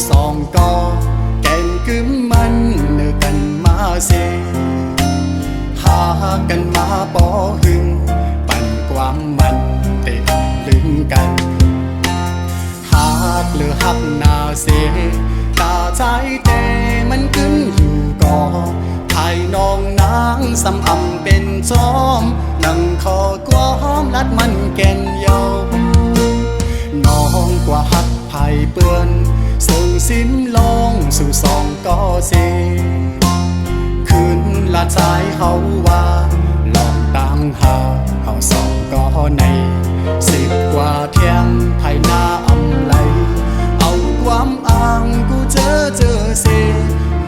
สองก็แก่นกึมมันเนื้อกันมาเสหากันมาบ่หึงปั่นความมันเตะลึงกันหากหรือหักนาเสตาใจแต่มันกึมอยู่ก่อภายน้องนางสำอำเป็นจอมนั่งคอกวามลัดมันแก่นเยาน้องกว่าหักไผ่เปื้อนส่งสิ้นลองสู่สองก็เสคืนละใจเฮาว่าลองต่างหาเฮาสองก็ใน10 กว่าเที่ยงภายหน้าอำไลเอาความอ้างกูเจอเส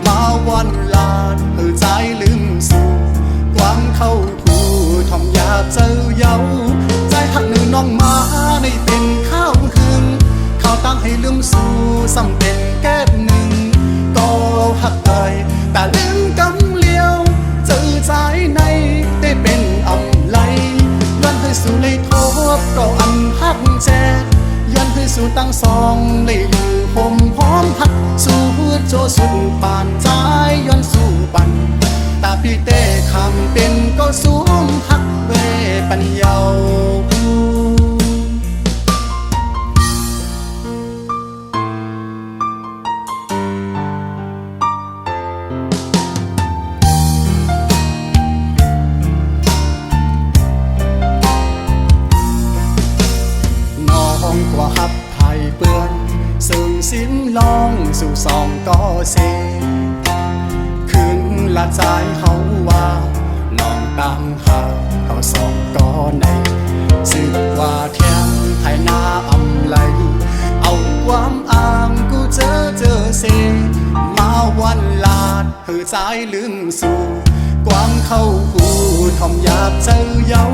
มาวันลาดเพื่อใจลืมสู่ความเข้าผู้ทอมยาเจ้าเยาใจหักหนึ่งน้องมาในเป็นข้าวคืนข้าวตั้งให้ลืมสู่ซ้ำเป็นแก้หนึ่งก็หักเอ่ยแต่ลืมกำเลี้ยวเจอใจในได้เป็นอำไลย้อนให้สู่เลยทบก็อันหักแจย้อนให้สู่ตั้งสองเลยอยู่ผมหอมหักสู่โจสุดปานใจย้อนสู่ปันตาพี่เต้คำเป็นก็สูงหักเวปัญญากว่าหับไผ่เปื้อนซึ่งสิ้นลองสู่สองก็เสคืนละใจเฮาว่าลองตามหาเขาสองก็ใน10 กว่าเที่ยงภายหน้าอำไลเอาความอ้างกูเจอเสมาวันลาดเพื่อใจลืมสู่ความเข้าหูทอมอยากเจอเยา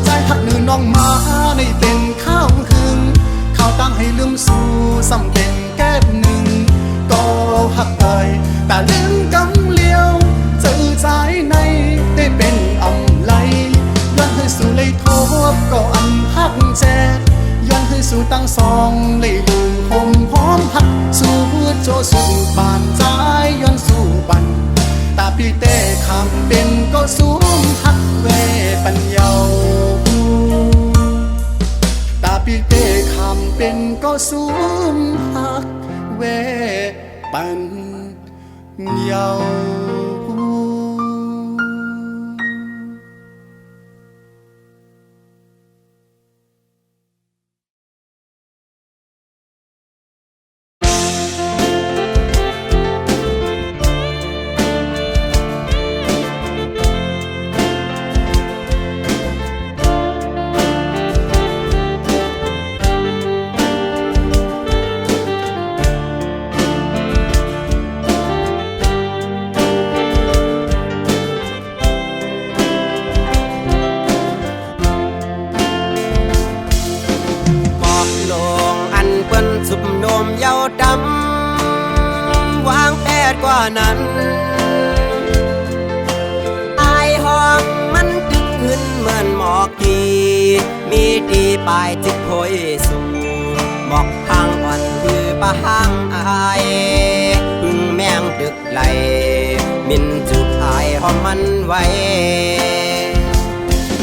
ใจหักหนึ่งน้องมาในเป็นข้าวคืนข้าวตั้งให้ลืมสู่ซ้ำเป็นแก้หนึ่งก็หักเอ่ยแต่ลืมกำเลี้ยวเจอใจในได้เป็นอำไลย้อนให้สู่เลยทบก็อันหักแจย้อนให้สู่ตั้งสองเลยอยู่ผมหอมหักสู่โจสุดปานใจย้อนสู่ปันตาพี่เต้คำเป็นก็สูงหักเวปัญญาตาพี่เต้คำเป็นก็สูงหักเวปัญญาสุบโนมเยาดำวางแปดกว่านั้นอายห้องมันตึกขึ้นเหมือนหมอกทีมีดีปลายจิตโพยสูหมอกห้างอ่อนคือปะห้างอายพึ่งแมงดึกไหลมินจุกอายหอมมันไว้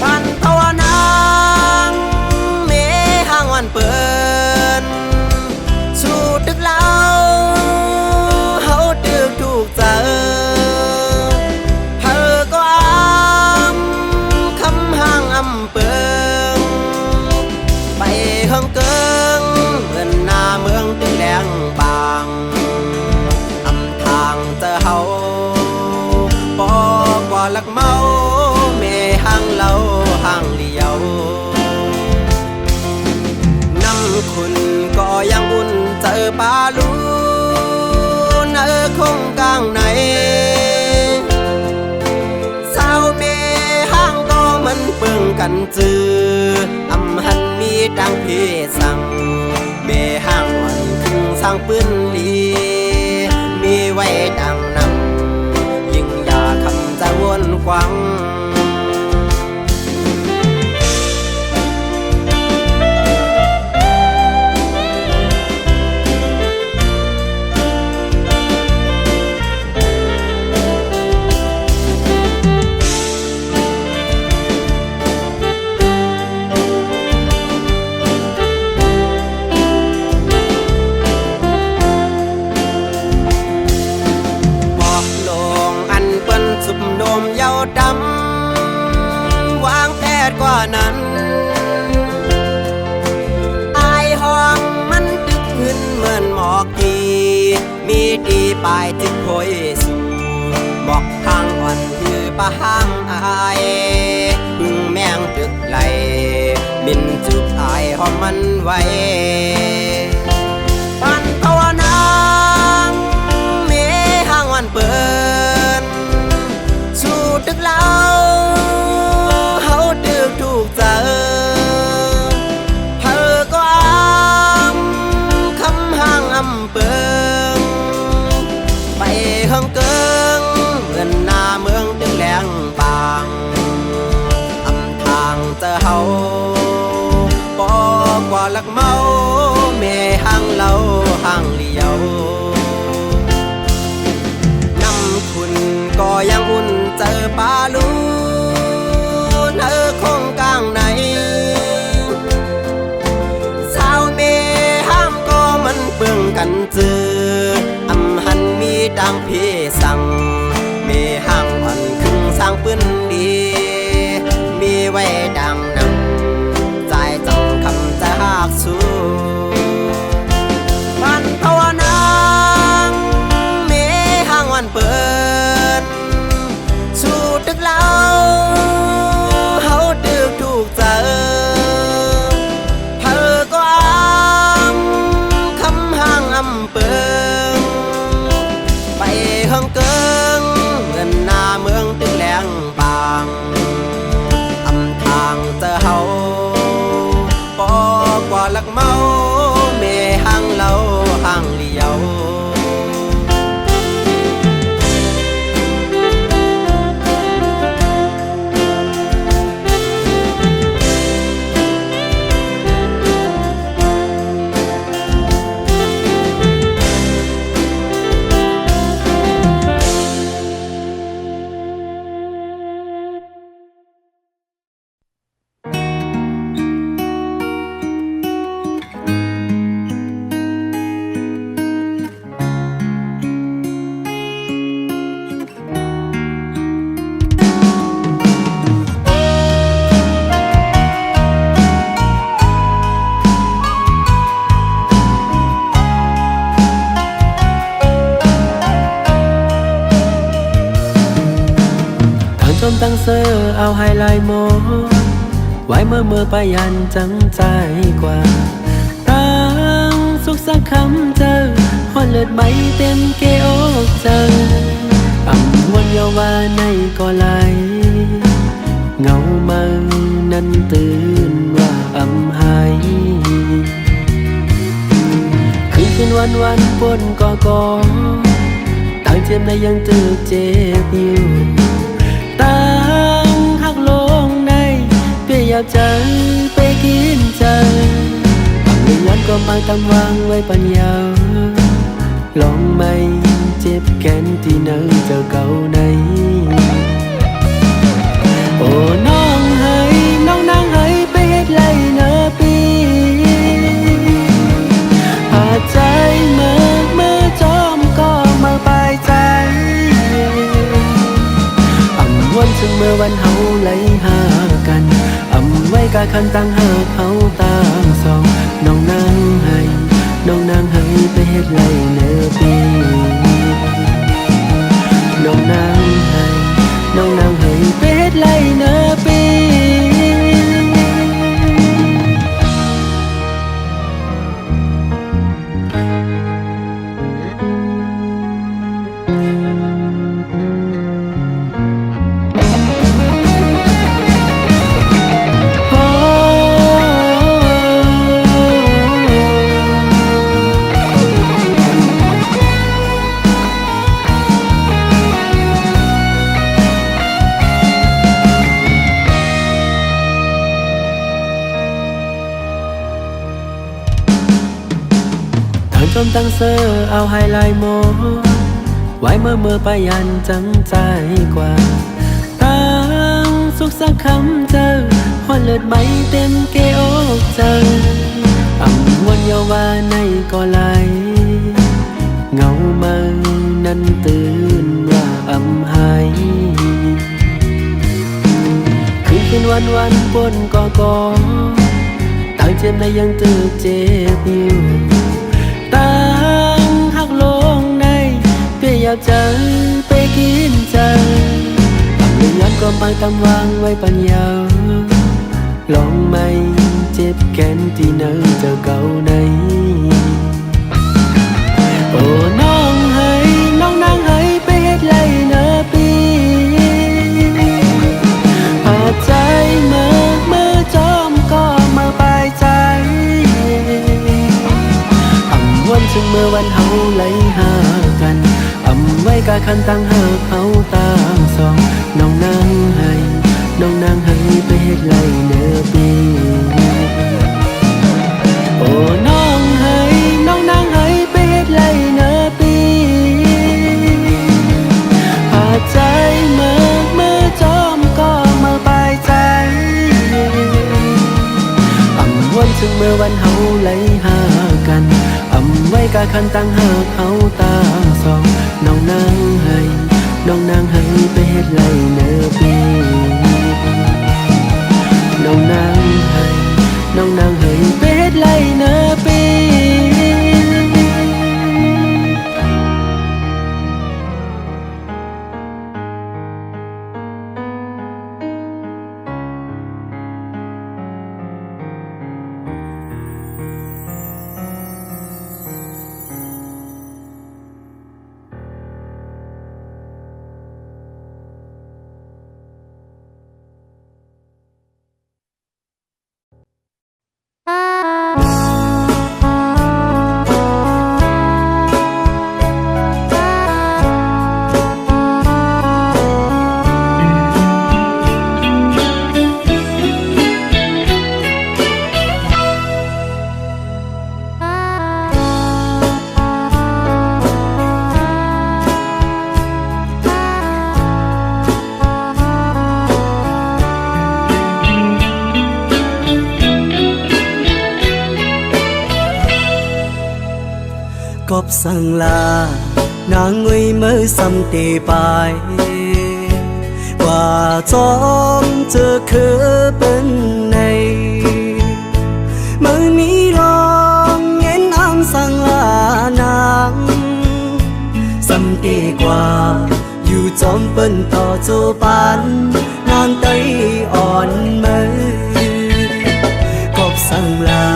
ปันตัวนางเมห้างอ่อนเปิดตึกเล่าเฮาตึกถูกเจอเธอก็คำห่างเปิงไปห้องเกิงเหมือนหน้าเมืองตึงแดงบางทางเจอเฮาบอกว่าลักเมาเมห่างเราห่างเลียวน้ำคุณก็ยังอุ่นเจอปลาลูนคงกลางไหนสาวเมห้างก็มันเปิงกันจืออำหันมีดังเพสังเมห้างวันคึงสร้างปืนลีมีไว้ดังนำยิ่งอยากคำจะวนควัง ปลายถึงโพยสู่บอกทางอ่อนคือปะห้างอายพึ่งแมงตึกไหลบินจุกอายหอมมันไว้ปันภาวนาเมห้างวันเปิดสู่ตึกเล่าเฮาตึกถูกเจอเพอก็อ้ามคำห้างอำเปิงไปเฮิงเกิงเหมือนหน้าเมืองตึงแหลงบางอำทางเจอเฮาปอกว่าลักเมาเมห้างเราห้างเลี้ยวน้ำคุณก็ยังอุ่นเจอปลาลูนคงกลางไหนสาวเมห้ามก็มันเปื่องกันเจออำหันมีดังพี่สั่งเมห้างอ่อนครึ่งสร้างปืนดีมีไว้ดังนำใจจังคำจะหากสู้มันภาวนาเมห้างวันเปิดสู่ตึกเล่าเฮาตึกถูกเจอเพอก็อ้ามคำห้างอำเปิงไปเฮิงเกิงเหมือนหน้าเมืองตึงแหลงบางอำทางเจอเฮาปอกว่าลักเมาเมห้างเราห้างเลี้ยวชมตั้งเสื้อเอาไฮไลท์โมไว้เมื่อไปยันจังใจกว่าตั้งสุขสักคำเจอหอนเลือดใบเต็มเกอกเจออ่ำวันเยาวาในก็ไหลเงามานั้นตื่นว่าอ่ำหายคืนวันปนก็ตั้งเจ็บในยังตึกเจ็บอยู่ตั้งหักลงในเปียบใจไปกินใจบางเรื่องย้อนก็มาตำวางไว้ปัญญาลองไม่เจ็บแค้นที่เนื้อเจ้าเก่าในโอ้น้องให้น้องนางให้ไปเฮ็ดไรเนอปีหาใจเมื่อจอมก็มาปลายใจวันซึ่งเมื่อวันเฮาไหลหากันอำไว้กะคันตั้งหากเฮาตามสองน้องนางให้ไปเฮ็ดไรเนื้อปีน้องนางให้ไปเฮ็ดไรเนื้อปีชมตั้งเสื้อเอาไฮไลท์โมไว้เมื่อไปยันจังใจกว่าตั้งสุขสักคำเจอหอนเลือดใบเต็มเกอกเจออ่ำวันเยาวาในก็ไหลเงามานั้นตื่นว่าอ่ำหายคืนวันปนก็ตั้งเจ็บในยังตึกเจ็บอยู่ตั้งหักลงใน ก็มาตำวางไว้ปัญญาลองไม่เจ็บแค้นที่เนื้อเจ้าเก่าในโอ้น้องให้น้องนางให้ไปเฮ็ดไรเนอปีพาใจเมื่อจอมก็มาปลายใจวันถึงเมื่อวันเฮาไหลหากันไว้กะคันตั้งหากเฮาตามสองน้องนางให้ไปเฮ็ดไรเนอปีโอ้น้องให้น้องนางให้ไปเฮ็ดไรเนอปีพาใจเมื่อจอมก็มาปลายใจวันถึงเมื่อวันเฮาไหลหากันไว้กะคันตั้งหากเฮาตาสองน้องนางให้ไปเฮ็ดไรเนอปีน้องนางให้ไปเฮ็ดไรเนอปีกบสั่งลานางงวยมือซ้ำตีไปว่าจอมเจอคือเป็นในมือมีลองเงินอ้ำสั่งลานางซ้ำตีกว่าอยู่จอมเป็นต่อโจปันนางไตอ่อนมือกบสั่งลา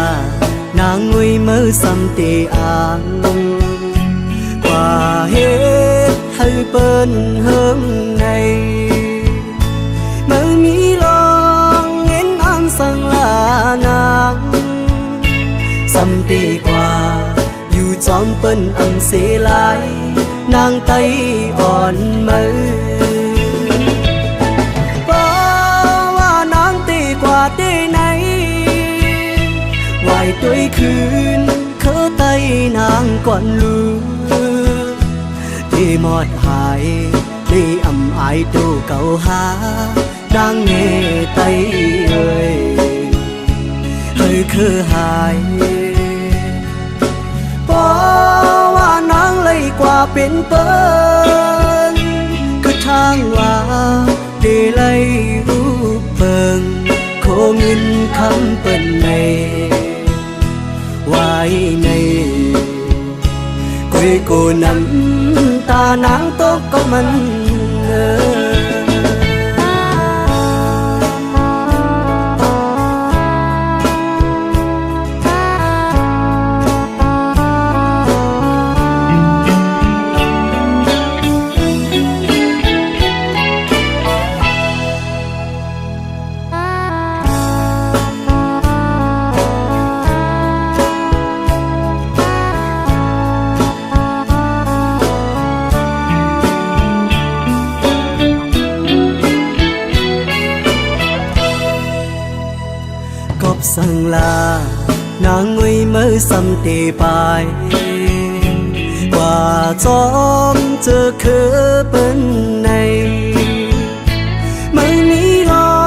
นางงวยมือซ้ำตีอ่างว่าเฮ็ดให้เปิ้นเฮิงในมือมีลองเงินอ้ำสั่งลานางซ้ำตีกว่าอยู่จอมเปิ้นอ้ำเสียหลายนางไตอ่อนมือบ่ว่านางตีกว่าได้ไหนไหวตัวคืนคือไตนางก่อนลือที่หมดหายได้อำอายตู้เก่าหานางเงไตเอ้ยเฮ้ยคือหายเพราะว่านางเลยกว่าเป็นเปิ้นคือทางว่าได้เลยรูปเปิงโคเงินคำเปิ้นในไว้ในกุยกูน้ำตานางตกก็มันสั่งลานางงวยมือซ้ำตีไปว่าจอมเจอคือเป็นในไม่มีลอ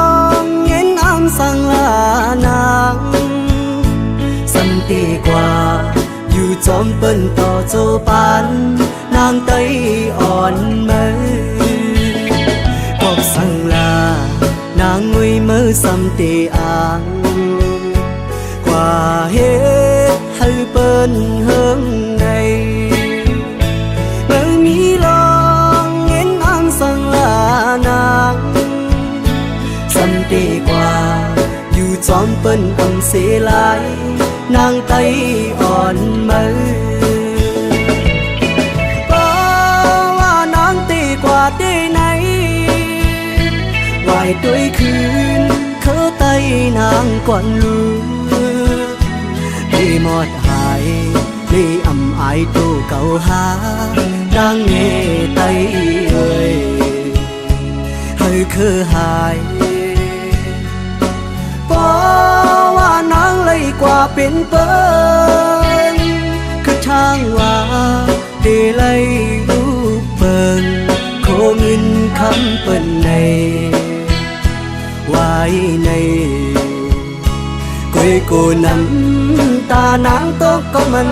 งเงินอ้ำสั่งลานางซ้ำตีกว่าอยู่จอมเป็นต่อโจปันนางไตอ่อนมือกบสั่งลานางงวยมือซ้ำตีอ่างว่าเฮ็ดให้เปิ้นเฮิงในเมื่อมีลองเงินอ้ำสั่งลานาง ซ้อมเปิ้นอำเสลายนางไตอ่อนมือก็ว่านางตีกว่าได้ไหนไหวด้วยคืนเขาไตนางก่อนลูกได้หมดหายได้อำอายตู้เก่าหานางเงไตเอ่ยให้คือหายเพราะว่านางเลยกว่าเป็นเปิ้นคือช่างว่าได้เลยลูกเปิ้นโคเงินคำเปิ้นในไว้ในกุยกูน้ำตานางตกก็มัน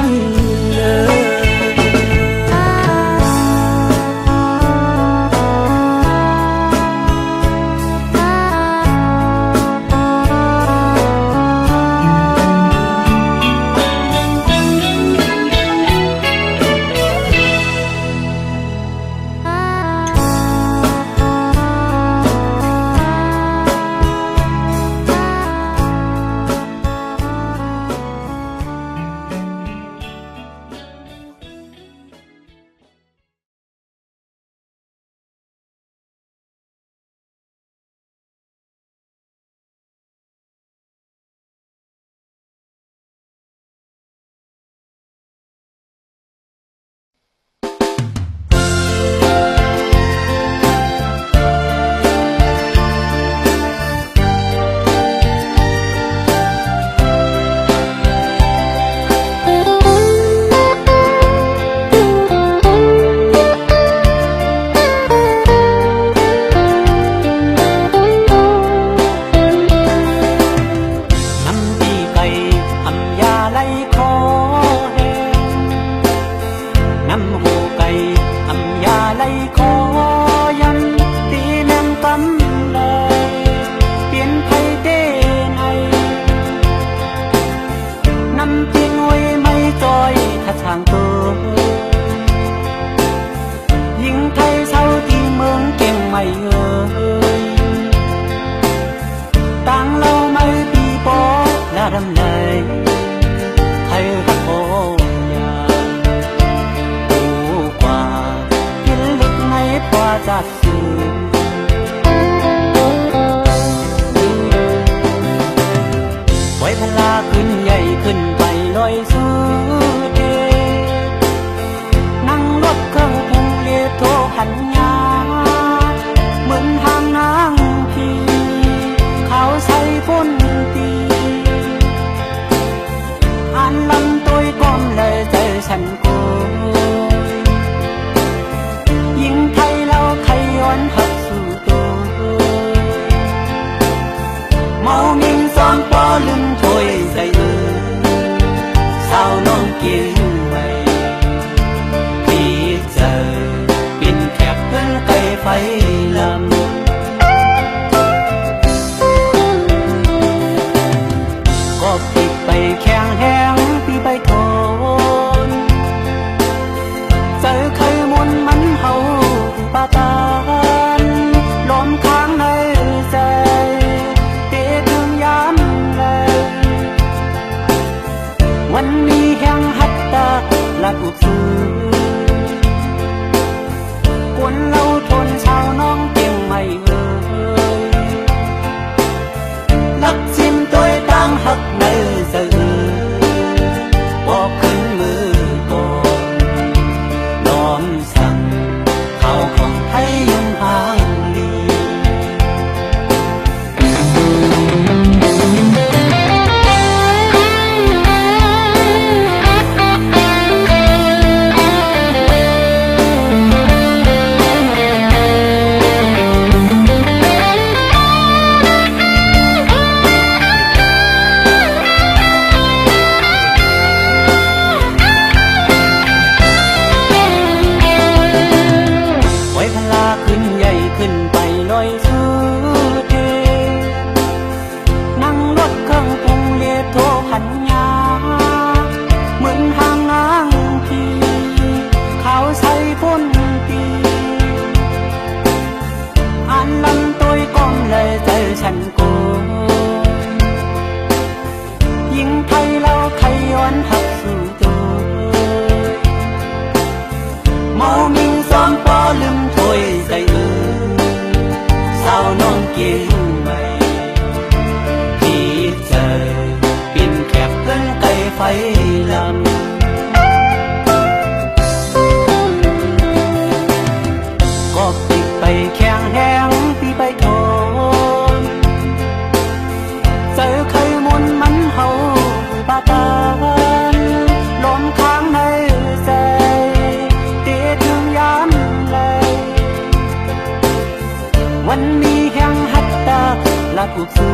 กสู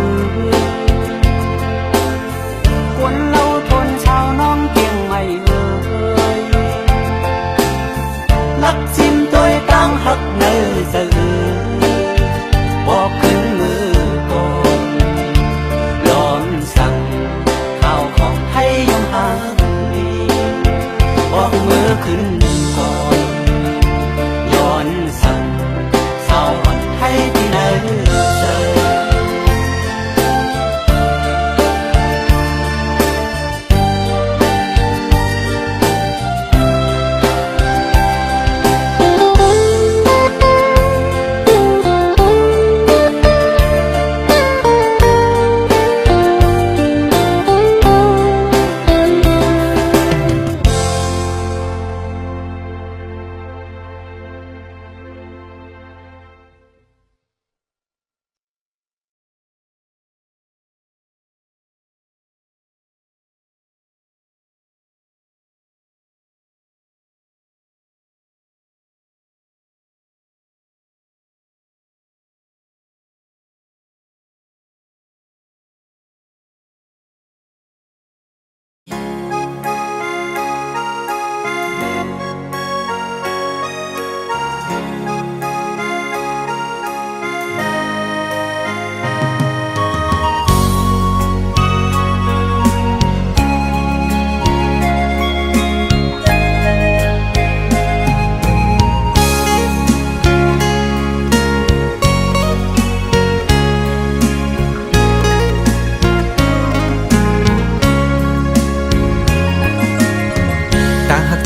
กวนเราทนชาวน้องเกียงไม่เลยลักชิมตัวตั้งหักเนื้อสะอือบอกขึ้นมือก่อนย้อนสั่งข้าวของไทยยงหาดีบอกมือขึ้นก่อนย้อนสั่งสาวอ่อนไทยที่ไหนเจอ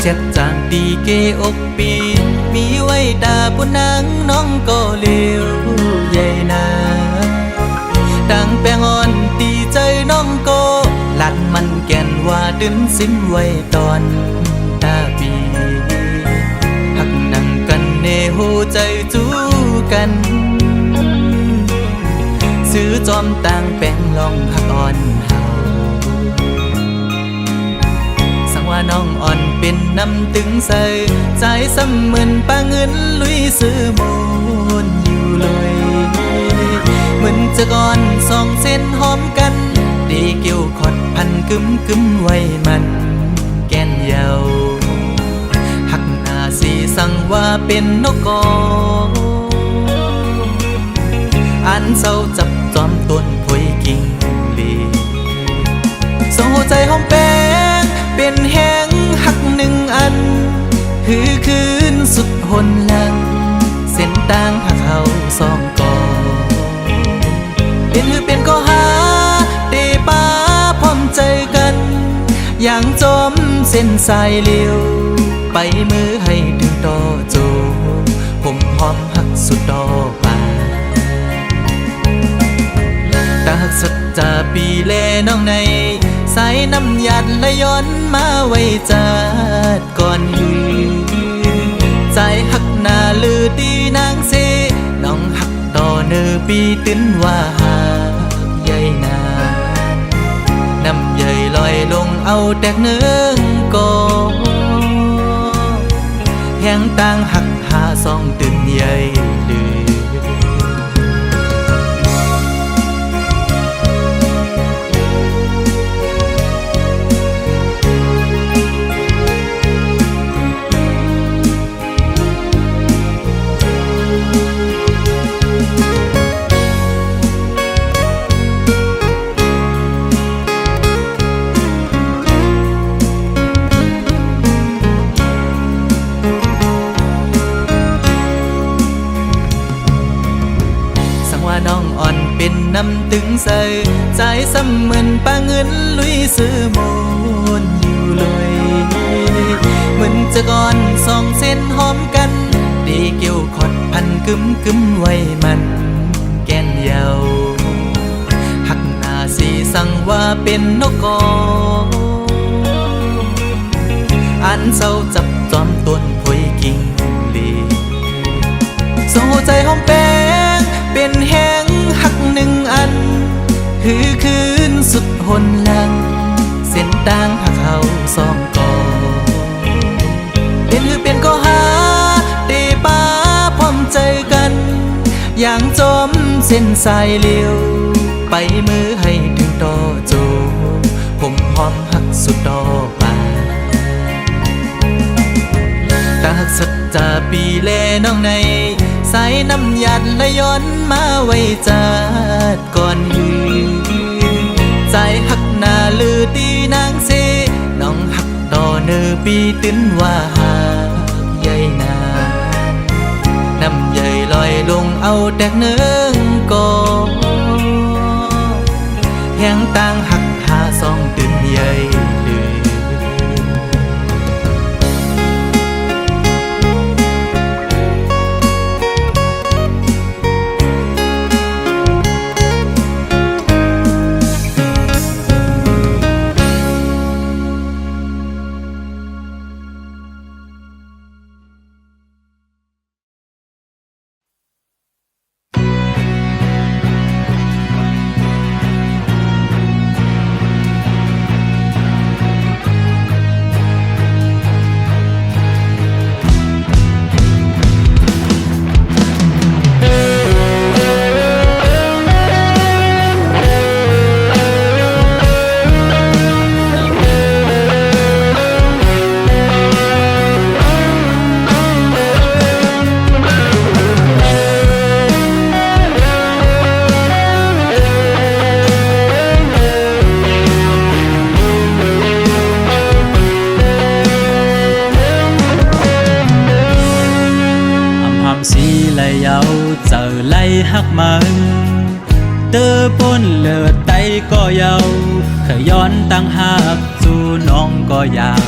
เจ็ดจางดีเกอกปีมีไว้ดาบนนางน้องก็เลี้ยวใหญ่นาดังแปงอ่อนตีใจน้องก็หลัดมันแก่นว่าดึงสิ้นไว้ตอนตาปีหักนั่งกันเนหูใจจูกันซื้อจอมต่างแปงลองหักอ่อนว่าน้องอ่อนเป็นน้ำตึงใส่ใจซ้ำเหมือนปลาเงินลุยซื้อมูลอยู่เลยเหมือนจะก่อนสองเส้นหอมกันดีเกี่ยวขอดพันกึมไว้มันแก่นเยาหักหน้าสีสั่งว่าเป็นนกกออันเศร้าจับจอมต้นพวยกิ่งลีส่งหัวใจหอมแป้งเป็นแห้งหักหนึ่งอันหือคืนสุดหนหลังเส้นต่างหักเขาสองก่อเป็นหือเป็นก็หาเตป้าพร้อมใจกันอย่างจมเส้นสายเลี้ยวไปมือให้ถึงต่อโจผมหอมหักสุดดอกบานตาหักสุดจะปีแลน้องในสายน้ำหยัดและย้อนมาไว้จัดก่อนหือใจหักหน้าลือดีนางเสน้องหักต่อเนื้อปีตื้นว่าหากใหญ่นาน้ำใหญ่ลอยลงเอาแตกเนื้อกอแห้งต่างหักหาสองตื่นใหญ่ลือน้องอ่อนเป็นน้ำตึงใส่ใจซ้ำเหมือนปลาเงินลุยซื้อมูลอยู่เลยเหมือนจะก่อนสองเส้นหอมกันดีเกี่ยวขอดพันกึมไว้มันแก่นเยาหักหน้าสีสั่งว่าเป็นนกกออันเศร้าจับจอมต้นพวยกิ่งลีโซ่ใจหอมแป้งเป็นแห้งหักหนึ่งอันหือคืนสุดหนหลังเส้นต่างหักเขาสองก่อเป็นหือเป็นก็หาเตป้าพร้อมใจกันอย่างจมเส้น สายเลี้ยวไปมือให้ถึงต่อโจผมหอมหักสุดดอกบานตาหักสัจจาปีแลน้องในสายน้ำหยัดและย้อนมาไว้จัดก่อนหือใจหักหน้าลือตีนางเซน้องหักต่อเนอปีตื้นว่าหากใหญ่นาน้ำใหญ่ลอยลงเอาแตกเนื้องก่อแห้งต่างหักหาสองตื่นใหญ่ลือหักมันเตอปนเลือดไตก็เยาขย้อนตั้งหักสู่น้องก็อยาก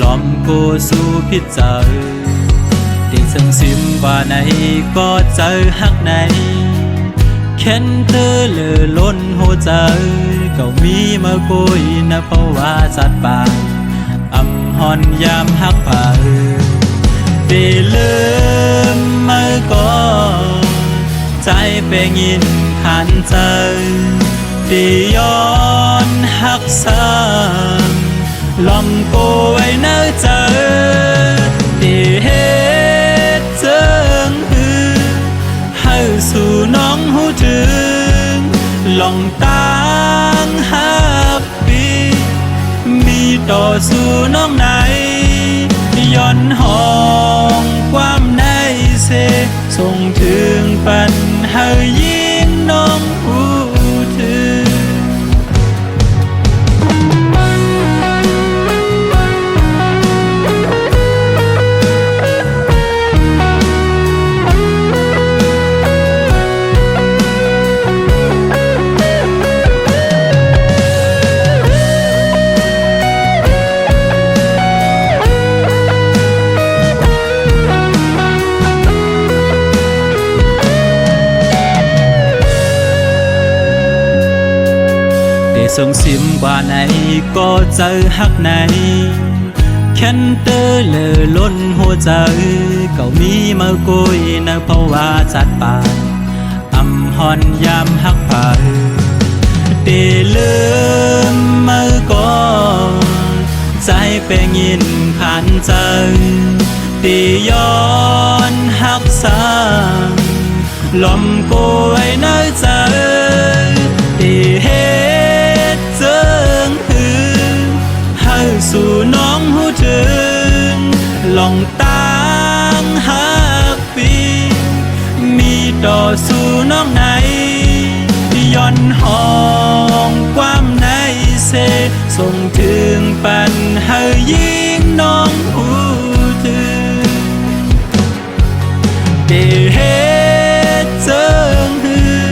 ล้อมกูสู่พิจารได้ซึ่งซิมว่าไหนก็เจอหักไหนแค้นเธอเลือล้นหัวใจก็มีมาคุยนะเพราะว่าสัตว์ป่าอำหอนยามหักผ่าได้ลืมมาก่อนใจเป็นยินขันใจที่ย้อนหักซ้ำลอมกูไว้เนื้อใจที่เหตุเจิงหือให้สู่น้องหูถึงลองตั้งหักปีมีต่อสู่น้องไหนย้อนห้องความในเสส่งถึงปัญหายิ่งน้องหูถึงส่งซิมกว่าไหนก็เจอหักไหนแค้นเตอเลือล้นหัวใจก็มีมากุยนะเพราะว่าจัดป่าอำหอนยามหักผ่าได้ลืมมาก่อนใจเป็นยินผ่านใจได้ย้อนหักซ้ำลมกูไว้ในใจได้สู่น้องหูถึงลองตั้งหักปีมีต่อสู่น้องไหนย้อนห้องความในเสส่งถึงปัญหายิ่งน้องหูถึงได้เหตุเจิงหือ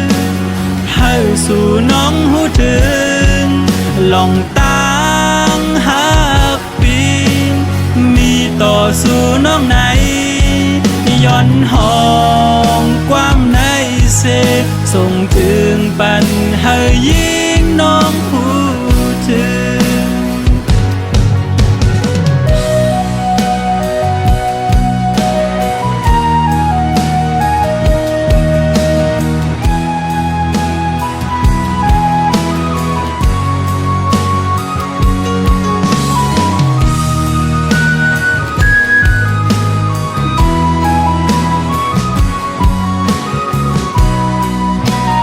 ให้สู่น้องหูถึงลองตั้งหักปีมีต่อสู่น้องไหนย้อนห้องความในเสส่งถึงปัญหายิ่งน้องหูถึง เ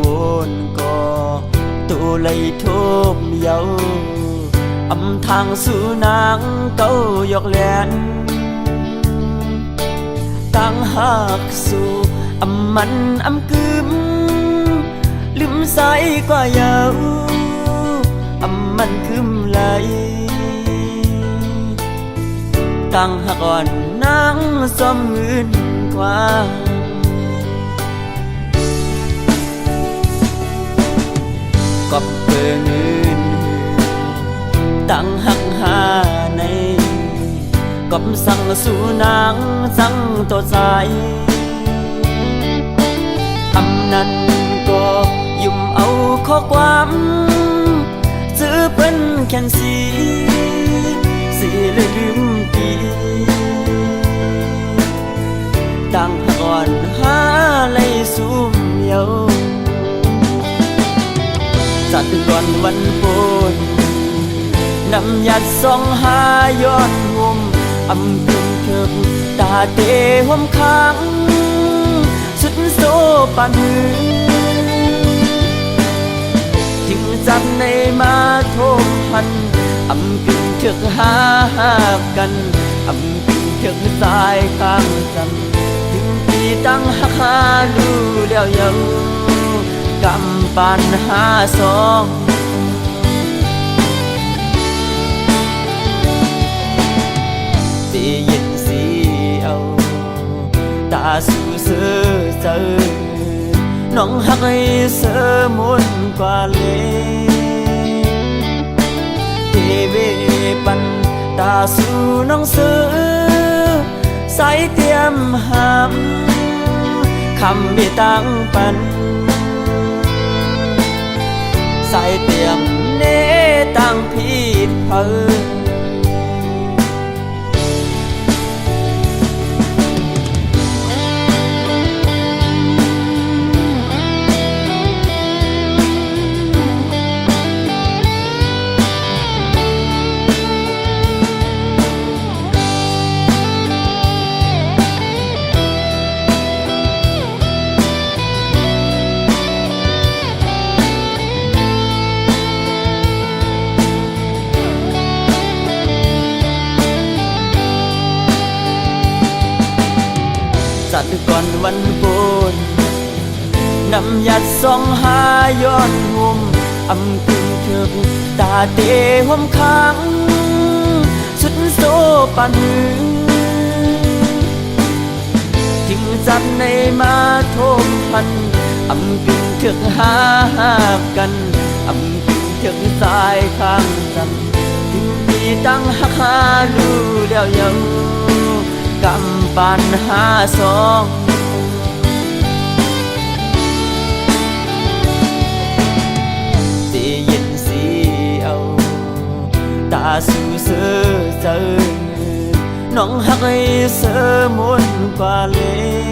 vốn có tu lấy thốp dấu âm thang su nắng câu giọt lén tăng hạc su âm mặn âm cướmลืมสายกว่าเยาอำมันคืมไหลตั้งหักอ่อนนางซ้อมเงินกว่าก็เปิดเงินตั้งหักหาในก็สั่งสู่นางสั่งตัวใจอำนั้นก็ยุ่มเอาข้อความซื้อเป็นแค่นสีเลยลืมปีตั้งก่อนหาเลยซุ่มเยาจัดก่อนวันโปนนำยัดซองหาย้อนงมอำพึงเถิบตาเตะห่มค้างสุดโซปานหือจึงจับในมาโทบพันอำกึ่งเถือกหากันอำกึ่งเถือกสายข้างกันถึงปีตั้งหาดูแล้วยังกำปันหาสองตียินสีเอาตาสู่เสือเสือน้องหักให้เสือมุนกว่าเลยเทเวปันตาสู่น้องเสือใส่เตรียมหามคำไม่ตั้งปันใส่เตรียมเนตั้งผิดเพอจัดก่อนวันโปนนำยัดซองหาย้อนห่มอำกึ่งเถิบตาเตะห่มค้างสุดโซปานหือจึงจับในมาโทบพันอำกึ่งเถิกหากันอำกึ่งเถิกสายข้างกันถึงปีตั้งหักหาดูแล้วยังกำปันหาสองตียินสีเอาตาสู่เสือเสือน้องหักให้เสือมุนกว่าเลย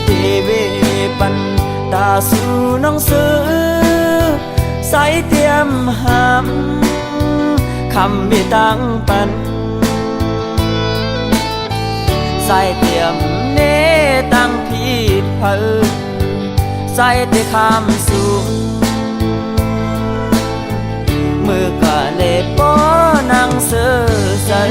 เทเวปันตาสู่น้องเสือใส่เตรียมหามคำไม่ตั้งปันใส่เตรียมเนตั้งผิดเพอใส่เตะคำสูงมือกะเล็บป้อนางเสือใส่